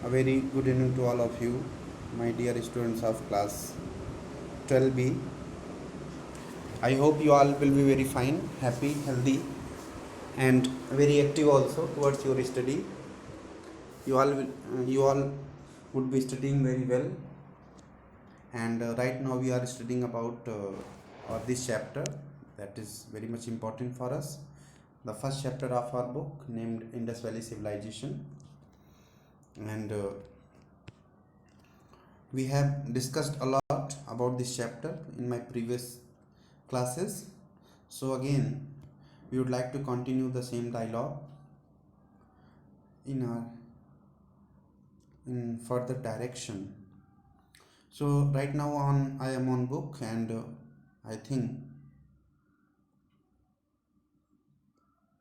A very good evening to all of you, my dear students of class 12B. I hope you all will be very fine, happy, healthy, and very active also towards your study. You all would be studying very well, and right now we are studying about this chapter that is very much important for us. The first chapter of our book named Indus Valley Civilization, and we have discussed a lot about this chapter in my previous classes. So again, we would like to continue the same dialogue in our in further direction. So right now on I am on book, and I think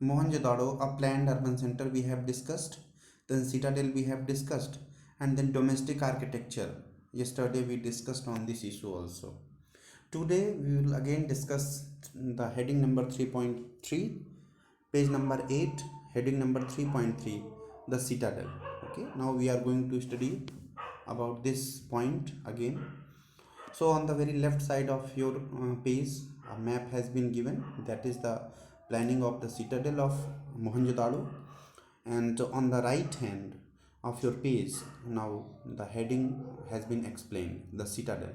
Mohenjo-Daro, a planned urban center we have discussed, then Citadel we have discussed, and then domestic architecture. Yesterday we discussed on this issue also. Today we will again discuss the heading number 3.3, page number 8, heading number 3.3, the Citadel. Okay, now we are going to study about this point again. So on the very left side of your page, a map has been given, that is the planning of the Citadel of Mohenjo-Daro, and on the right hand of your page, now the heading has been explained, the Citadel.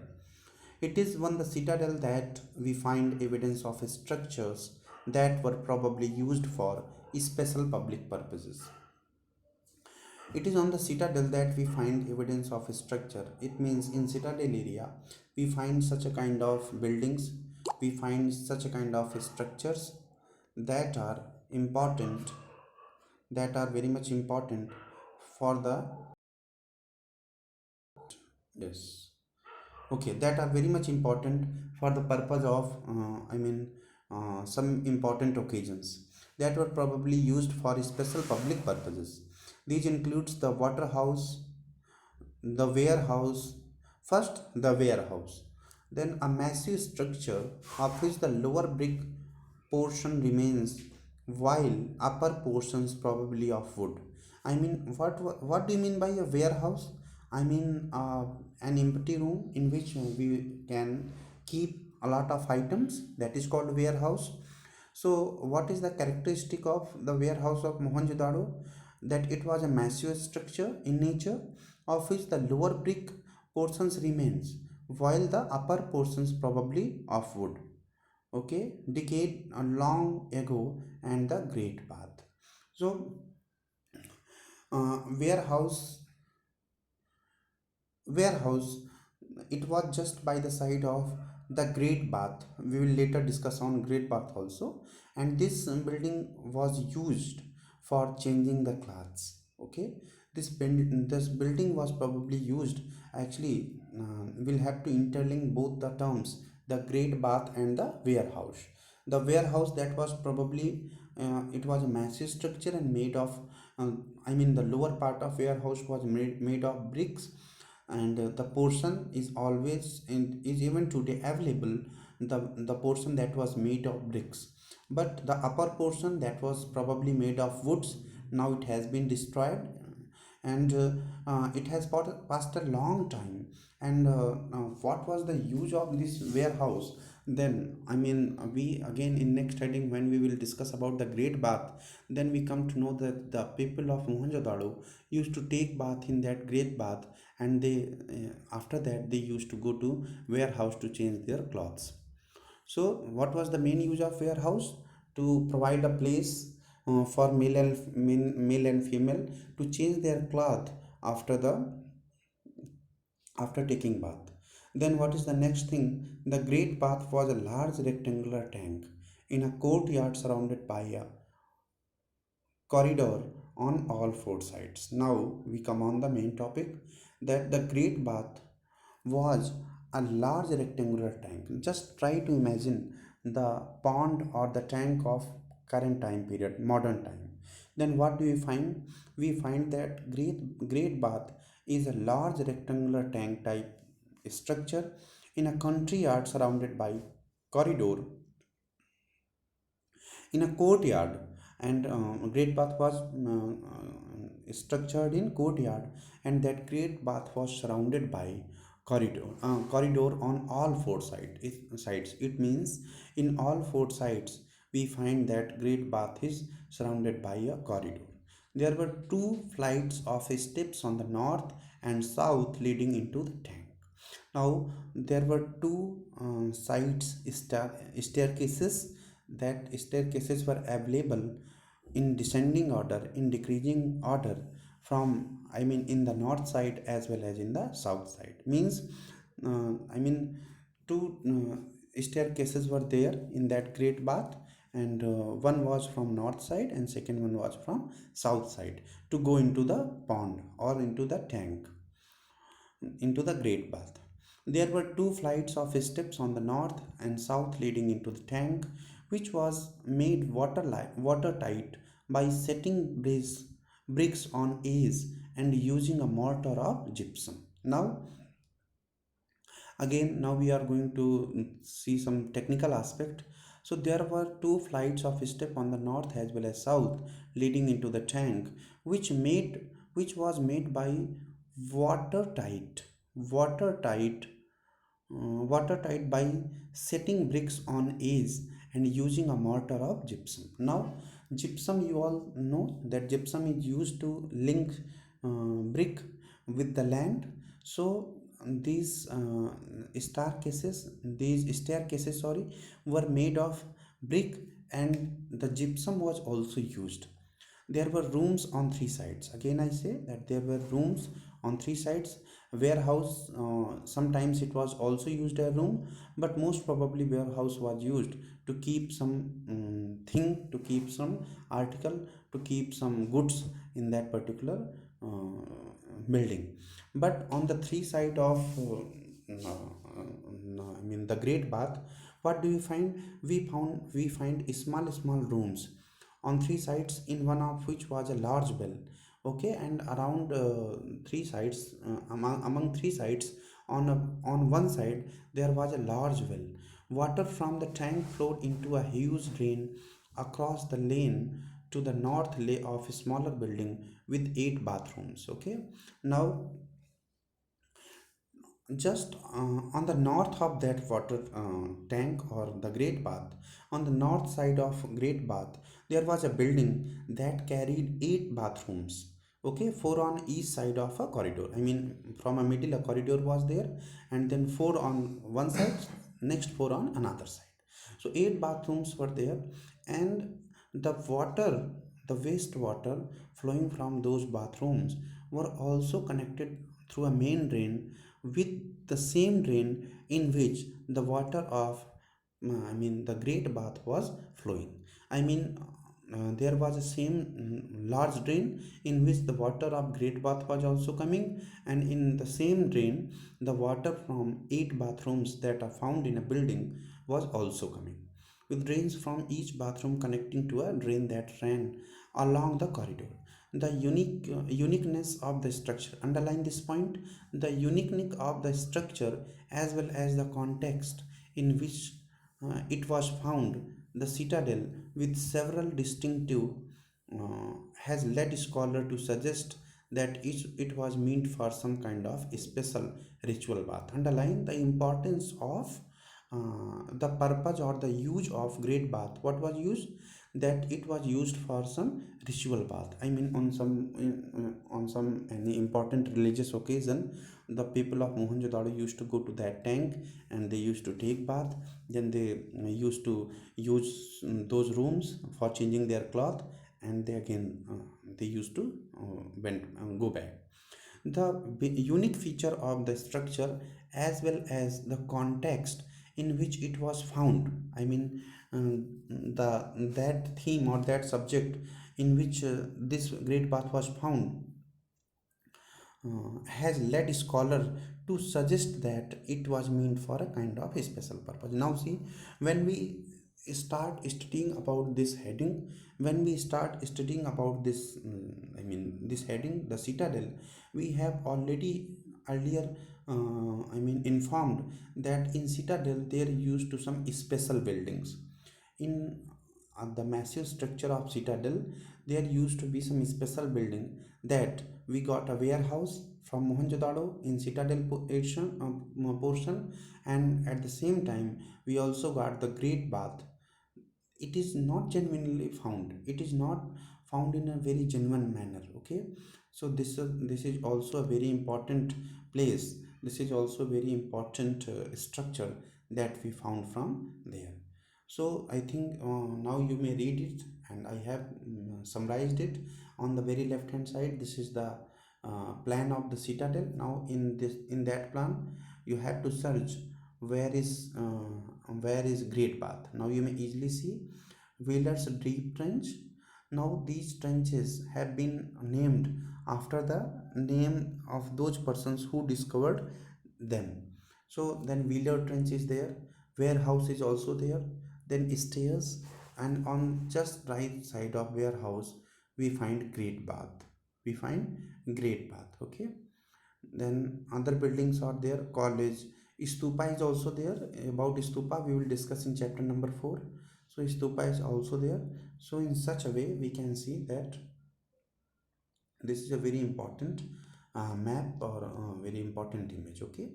It is on the citadel that we find evidence of structures that were probably used for special public purposes. It is on the citadel that we find evidence of structure. It means in citadel area we find such a kind of buildings, we find such a kind of structures that are important, that are very much important for the yes, okay, that are very much important for the purpose of some important occasions that were probably used for special public purposes. These includes the water house, the warehouse. First, the warehouse, then a massive structure of which the lower brick portion remains while upper portions probably of wood. I mean, what do you mean by a warehouse? I mean, an empty room in which we can keep a lot of items, that is called warehouse. So what is the characteristic of the warehouse of Mohenjo-Daro? That it was a massive structure in nature of which the lower brick portions remains while the upper portions probably of wood. Okay, decade long ago, and the great bath. So warehouse, warehouse, it was just by the side of the great bath. We will later discuss on great bath also. And this building was used for changing the clothes. Okay, this building was probably used, actually we'll have to interlink both the terms, the great bath and the warehouse. The warehouse, that was probably it was a massive structure and made of the lower part of warehouse was made of bricks, and the portion is always and is even today available, the portion that was made of bricks. But the upper portion that was probably made of woods, now it has been destroyed, and it has passed a long time. And what was the use of this warehouse then? We again in next heading, when we will discuss about the great bath, then we come to know that the people of Mohenjo-Daro used to take bath in that great bath, and they after that they used to go to warehouse to change their clothes. So what was the main use of warehouse? To provide a place for male and female to change their cloth after the after taking bath. Then what is the next thing? The great bath was a large rectangular tank in a courtyard surrounded by a corridor on all four sides. Now we come on the main topic, that the Great Bath was a large rectangular tank. Just try to imagine the pond or the tank of current time period, modern time. Then what do we find? We find that Great Bath is a large rectangular tank type structure in a country yard surrounded by corridor in a courtyard, and great bath was structured in courtyard, and that great bath was surrounded by corridor on all sides. It means in all four sides we find that great bath is surrounded by a corridor. There were two flights of steps on the north and south leading into the tank. Now there were two staircases. That staircases were available in descending order, in decreasing order, from, I mean, in the north side as well as in the south side. Means, I mean, two staircases were there in that great bath, and one was from north side and second one was from south side to go into the pond or into the tank, into the great bath. There were two flights of steps on the north and south leading into the tank, which was made watertight by setting bricks on edge and using a mortar of gypsum. Now we are going to see some technical aspect. So there were two flights of step on the north as well as south leading into the tank, which was made by watertight watertight watertight by setting bricks on edge and using a mortar of gypsum. Now, gypsum, you all know that gypsum is used to link brick with the land. So these staircases, sorry, were made of brick, and the gypsum was also used. There were rooms on three sides. Again, I say that there were rooms on three sides. Warehouse, sometimes it was also used a room, but most probably warehouse was used to keep some thing, to keep some article, to keep some goods in that particular building. But on the three side of I mean the great bath, what do we find? We find small rooms on three sides, in one of which was a large well. Okay, and around three sides, among three sides, on one side there was a large well. Water from the tank flowed into a huge drain across the lane to the north lay of a smaller building with eight bathrooms. Okay, now just on the north of that water tank or the great bath, on the north side of great bath, there was a building that carried eight bathrooms. Okay, four on each side of a corridor. I mean, from a middle a corridor was there, and then four on one side, next four on another side. So eight bathrooms were there, and the wastewater flowing from those bathrooms were also connected through a main drain with the same drain in which the water of I mean the great bath was flowing. I mean, there was a same large drain in which the water of great bath was also coming, and in the same drain the water from eight bathrooms that are found in a building was also coming, with drains from each bathroom connecting to a drain that ran along the corridor. The uniqueness of the structure, underline this point, the uniqueness of the structure as well as the context in which it was found, the citadel with several distinctive, has led scholar to suggest that it was meant for some kind of special ritual bath. Underline the importance of the purpose or the use of great bath. What was used? That it was used for some ritual bath. I mean, on some any important religious occasion, the people of Mohenjo-Daro used to go to that tank and they used to take bath. Then they used to use those rooms for changing their cloth, and they again they used to went go back. The unique feature of the structure as well as the context in which it was found, I mean, the that theme or that subject in which this great bath was found has led scholar to suggest that it was meant for a kind of a special purpose. Now see, when we start studying about this heading, when we start studying about this I mean this heading, the citadel, we have already earlier I mean informed that in citadel there used to some special buildings. In the massive structure of Citadel, there used to be some special building that we got a warehouse from Mohenjo-Daro in Citadel portion, and at the same time we also got the Great Bath. It is not genuinely found. It is not found in a very genuine manner. Okay, so this is also a very important place. This is also a very important structure that we found from there. So I think now you may read it, and I have summarized it. On the very left hand side, this is the plan of the Citadel. Now in that plan you have to search where is Great Bath. Now you may easily see Wheeler's Deep Trench. Now these trenches have been named after the name of those persons who discovered them. So then Wheeler Trench is there, warehouse is also there, then stairs, and on just right side of warehouse we find Great Bath. We find Great Bath. Okay. Then other buildings are there. College, stupa is also there. About stupa we will discuss in chapter number 4. So stupa is also there. So in such a way we can see that this is a very important map or very important image. Okay,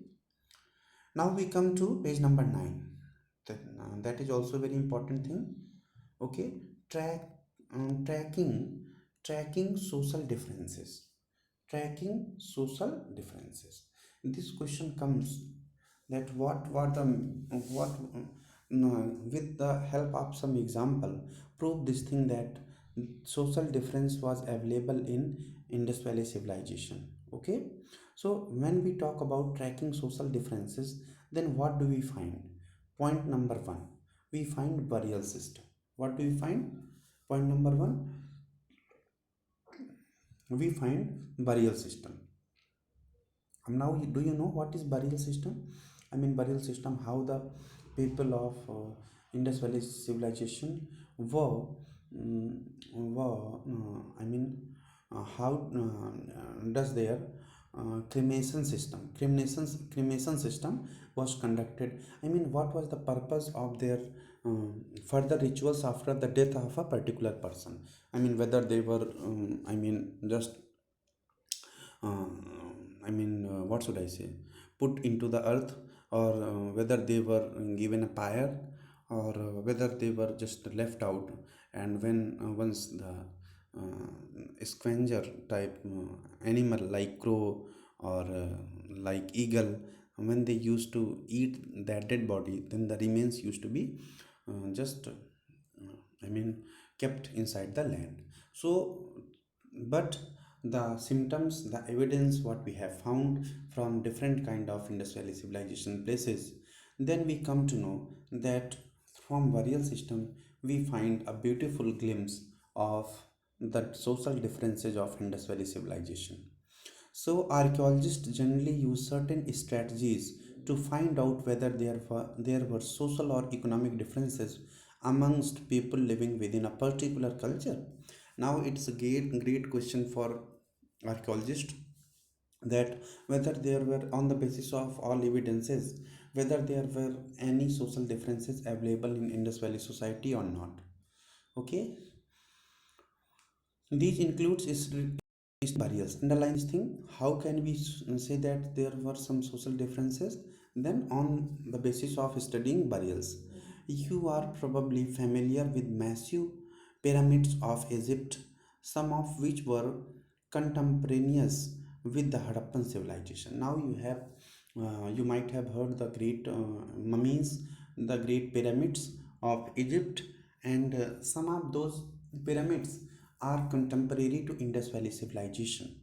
now we come to page number 9. That is also very important thing. Okay, track tracking social differences. Tracking social differences. This question comes that what no, with the help of some example, prove this thing that social difference was available in Indus Valley civilization. Okay, so when we talk about tracking social differences, then what do we find? Point number one, we find burial system. What do we find? Point number one, we find burial system. Now do you know what is burial system? I mean burial system, how the people of Indus Valley civilization were how does their cremation system was conducted. I mean, what was the purpose of their further rituals after the death of a particular person? I mean, whether they were just what should I say, put into the earth, or whether they were given a pyre, or whether they were just left out. And when once the scavenger type animal like crow or like eagle, when they used to eat that dead body, then the remains used to be just kept inside the land. So but the symptoms, the evidence what we have found from different kind of Indus Valley civilization places, then we come to know that from burial system we find a beautiful glimpse of the social differences of Indus Valley civilization. So archaeologists generally use certain strategies to find out whether there were social or economic differences amongst people living within a particular culture. Now it's a great question for archaeologists, that whether there were, on the basis of all evidences, whether there were any social differences available in Indus Valley society or not. Okay, these includes is barriers. Underline this thing. How can we say that there were some social differences? Then, on the basis of studying burials, you are probably familiar with massive pyramids of Egypt, some of which were contemporaneous with the Harappan civilization. Now you might have heard the great mummies, the great pyramids of Egypt, and some of those pyramids are contemporary to Indus Valley civilization.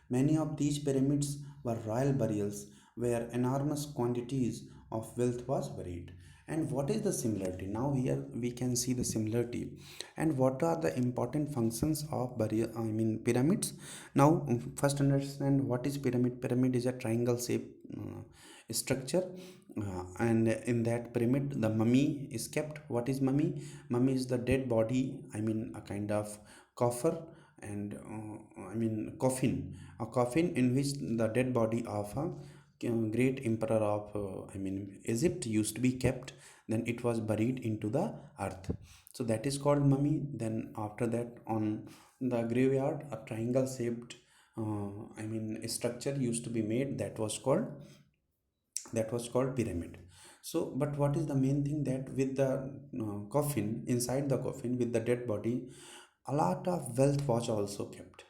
Many of these pyramids were royal burials where enormous quantities of wealth was buried. And what is the similarity? Now here we can see the similarity. And what are the important functions of pyramids? Now first understand what is pyramid. Pyramid is a triangle shaped structure, and in that pyramid the mummy is kept. What is mummy? Mummy is the dead body, a kind of coffer, and a coffin in which the dead body of a great emperor of Egypt used to be kept. Then it was buried into the earth. So that is called mummy. Then after that, on the graveyard, a triangle shaped structure used to be made, that was called pyramid. So but what is the main thing, that with the coffin, inside the coffin with the dead body, a lot of wealth was also kept.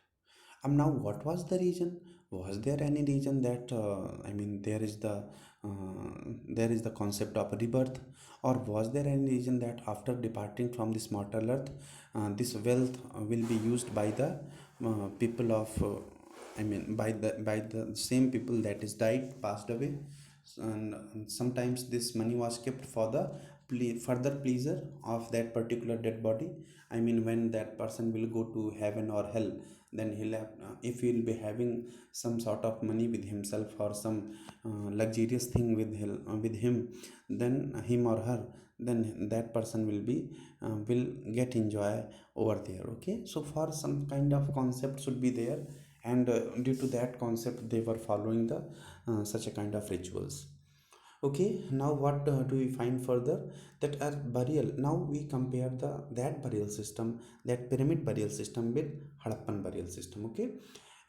Now, what was the reason? Was there any reason that there is the concept of rebirth, or was there any reason that after departing from this mortal earth, this wealth will be used by the people of, by the same people that is died, passed away, and sometimes this money was kept for the further pleasure of that particular dead body. When that person will go to heaven or hell, then he'll have, if he'll be having some sort of money with himself, or some luxurious thing with him, then him or her, then that person will get enjoy over there. Okay, so for some kind of concept should be there, and due to that concept they were following the such a kind of rituals. Okay, now what do we find further? That our burial, now we compare that burial system, that pyramid burial system, with Harappan burial system. Okay,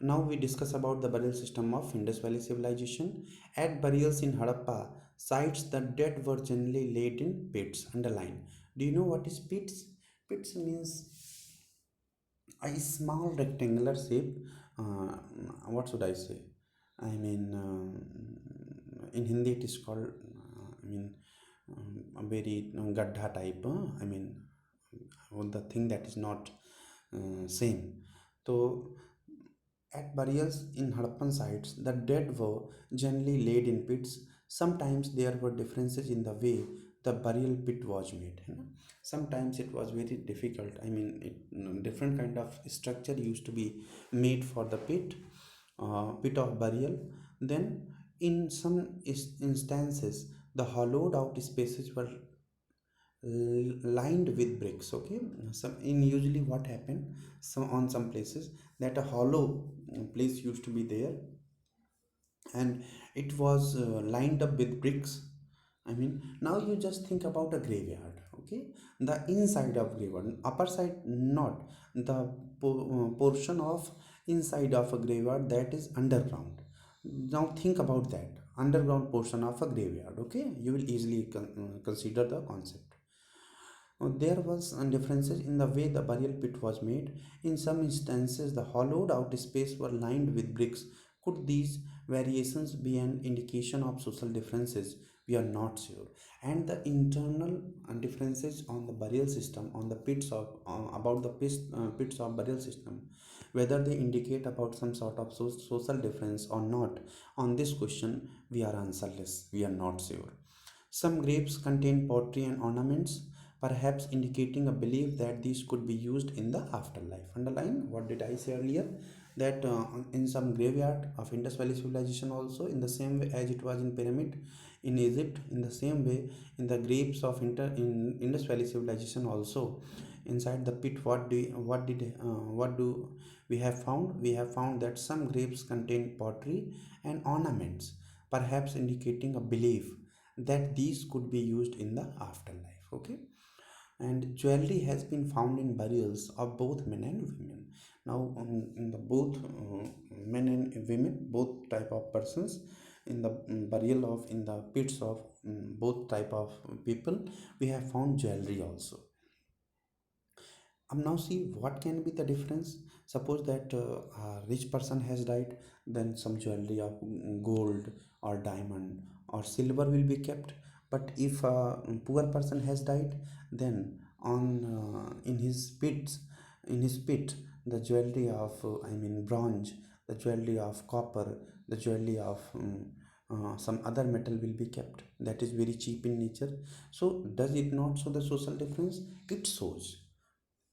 now we discuss about the burial system of Indus Valley civilization. At burials in Harappa sites, the dead were generally laid in pits. Underline. Do you know what is pits? Pits means a small rectangular shape. Uh, what should I say? In Hindi it is called, a very gadha type. The thing that is not same. So at burials in Harappan sites, the dead were generally laid in pits. Sometimes there were differences in the way the burial pit was made. Sometimes it was very difficult. Different kind of structure used to be made for the pit of burial. Then, in some instances, the hollowed out spaces were lined with bricks. Okay, some in usually what happened, some on some places, that a hollow place used to be there, and it was lined up with bricks. Now you just think about a graveyard. Okay, the inside of graveyard, upper side not, the portion of inside of a graveyard that is underground. Now think about that underground portion of a graveyard. Okay, you will easily consider the concept. There was differences in the way the burial pit was made. In some instances, the hollowed out space were lined with bricks. Could these variations be an indication of social differences? We are not sure. And the internal differences on the burial system, on the pits of about the pits of burial system, whether they indicate about some sort of social difference or not. On this question, we are answerless. We are not sure. Some graves contain pottery and ornaments, perhaps indicating a belief that these could be used in the afterlife. Underline what did I say earlier? That in some graveyard of Indus Valley civilization, also in the same way as it was in pyramid in Egypt, in the same way in the graves of in Indus Valley civilization also, inside the pit, what do we have found? We have found that some graves contain pottery and ornaments, perhaps indicating a belief that these could be used in the afterlife. Okay, and jewelry has been found in burials of both men and women. Now in the both men and women, both type of persons, in the burial of, in the pits of both type of people, we have found jewelry also. Now see what can be the difference. Suppose that a rich person has died, then some jewelry of gold or diamond or silver will be kept. But if a poor person has died, then on in his pit, the jewelry of bronze, the jewelry of copper, the jewelry of some other metal will be kept, that is very cheap in nature. So does it not show the social difference? It shows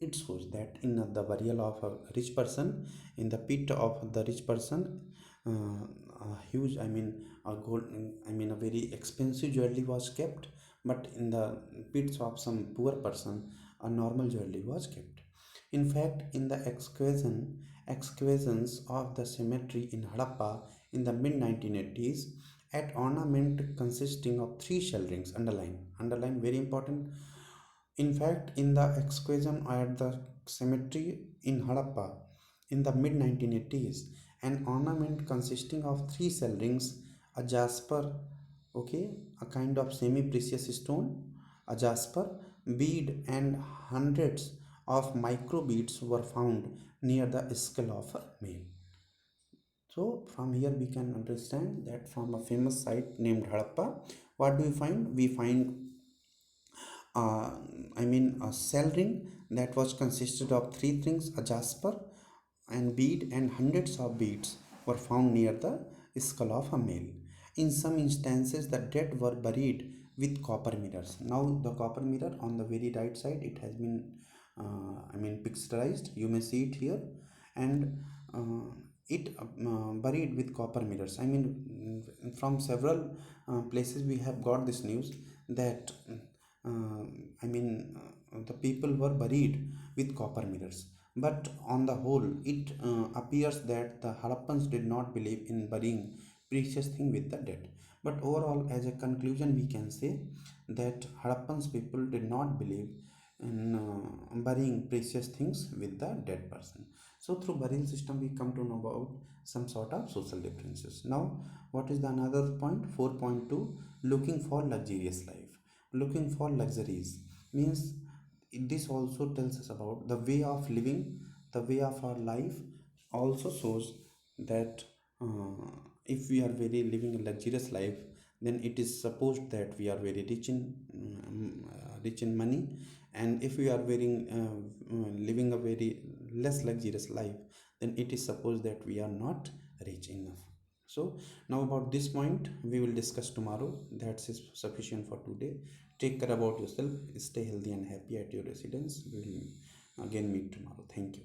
that in the burial of a rich person, in the pit of the rich person, a huge, a gold, a very expensive jewelry was kept. But in the pits of some poor person, a normal jewelry was kept. In fact, in the excavations of the cemetery in Harappa in the mid 1980s, at ornament consisting of three shell rings, underline very important, In fact, in the excavation at the cemetery in Harappa in the mid 1980s, an ornament consisting of three shell rings, a jasper, okay, a kind of semi-precious stone, a jasper, bead, and hundreds of micro beads were found near the skull of a male. So from here we can understand that from a famous site named Harappa, what do we find? We find uh, a cell ring that was consisted of three rings, a jasper and bead, and hundreds of beads were found near the skull of a male. In some instances, the dead were buried with copper mirrors. Now, the copper mirror on the very right side, it has been, pixelized. You may see it here, and it buried with copper mirrors. From several places we have got this news that the people were buried with copper mirrors. But on the whole, it appears that the Harappans did not believe in burying precious thing with the dead. But overall, as a conclusion, we can say that Harappans people did not believe in burying precious things with the dead person. So through burial system, we come to know about some sort of social differences. Now, what is the another point? 4.2, looking for luxurious life. Looking for luxuries means this also tells us about the way of living, the way of our life also shows that if we are very living a luxurious life, then it is supposed that we are very rich in money. And if we are very living a very less luxurious life, then it is supposed that we are not rich enough. So now about this point we will discuss tomorrow. That's sufficient for today. Take care about yourself. Stay healthy and happy at your residence. We will again meet tomorrow. Thank you.